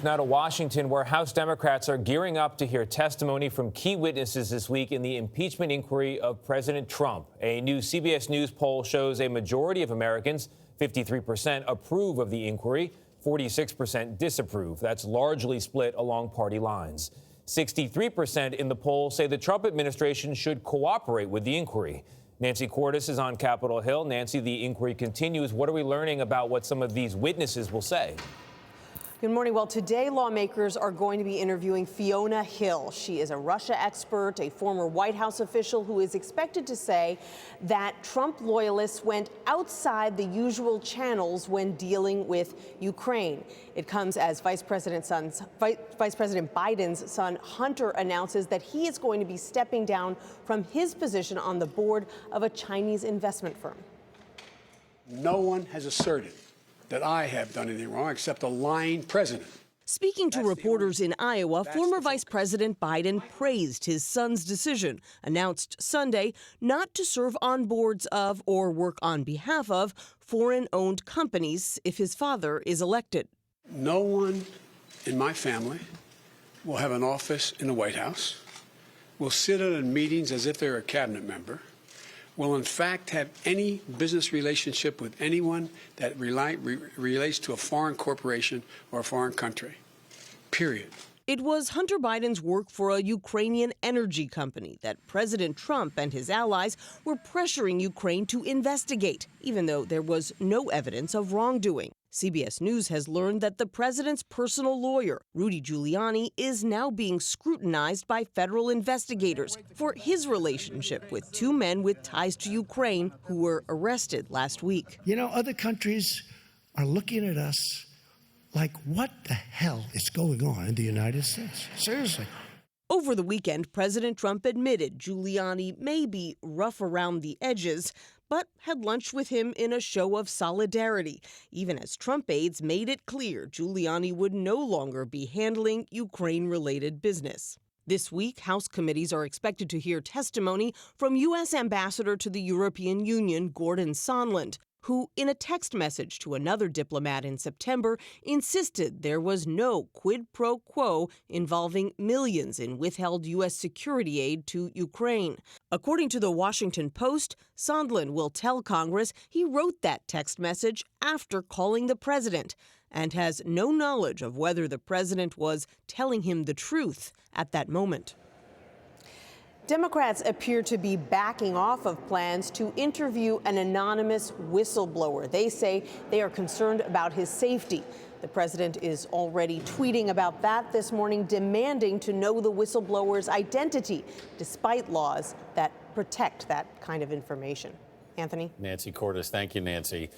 Now to Washington, where House Democrats are gearing up to hear testimony from key witnesses this week in the impeachment inquiry of President Trump. A new CBS News poll shows a majority of Americans, 53%, approve of the inquiry, 46% disapprove. That's largely split along party lines. 63% in the poll say the Trump administration should cooperate with the inquiry. Nancy Cordes is on Capitol Hill. Nancy, the inquiry continues. What are we learning about what some of these witnesses will say? Good morning. Well, today lawmakers are going to be interviewing Fiona Hill. She is a Russia expert, a former White House official who is expected to say that Trump loyalists went outside the usual channels when dealing with Ukraine. It comes as Vice President Biden's son Hunter announces that he is going to be stepping down from his position on the board of a Chinese investment firm. No one has asserted that I have done anything wrong except a lying president. Speaking to reporters in Iowa, former Vice President Biden praised his son's decision, announced Sunday not to serve on boards of or work on behalf of foreign-owned companies if his father is elected. No one in my family will have an office in the White House, will sit in meetings as if they're a cabinet member, will in fact have any business relationship with anyone that relates to a foreign corporation or a foreign country, period. It was Hunter Biden's work for a Ukrainian energy company that President Trump and his allies were pressuring Ukraine to investigate, even though there was no evidence of wrongdoing. CBS News has learned that the president's personal lawyer, Rudy Giuliani, is now being scrutinized by federal investigators for his relationship with two men with ties to Ukraine who were arrested last week. You know, other countries are looking at us like, what the hell is going on in the United States? Seriously. Over the weekend, President Trump admitted Giuliani may be rough around the edges, but had lunch with him in a show of solidarity, even as Trump aides made it clear Giuliani would no longer be handling Ukraine-related business. This week, House committees are expected to hear testimony from U.S. Ambassador to the European Union, Gordon Sunland, who, in a text message to another diplomat in September, insisted there was no quid pro quo involving millions in withheld U.S. security aid to Ukraine. According to the Washington Post, Sunland will tell Congress he wrote that text message after calling the president and has no knowledge of whether the president was telling him the truth at that moment. Democrats appear to be backing off of plans to interview an anonymous whistleblower. They say they are concerned about his safety. The president is already tweeting about that this morning, demanding to know the whistleblower's identity, despite laws that protect that kind of information. Anthony? Nancy Cordes, thank you, Nancy.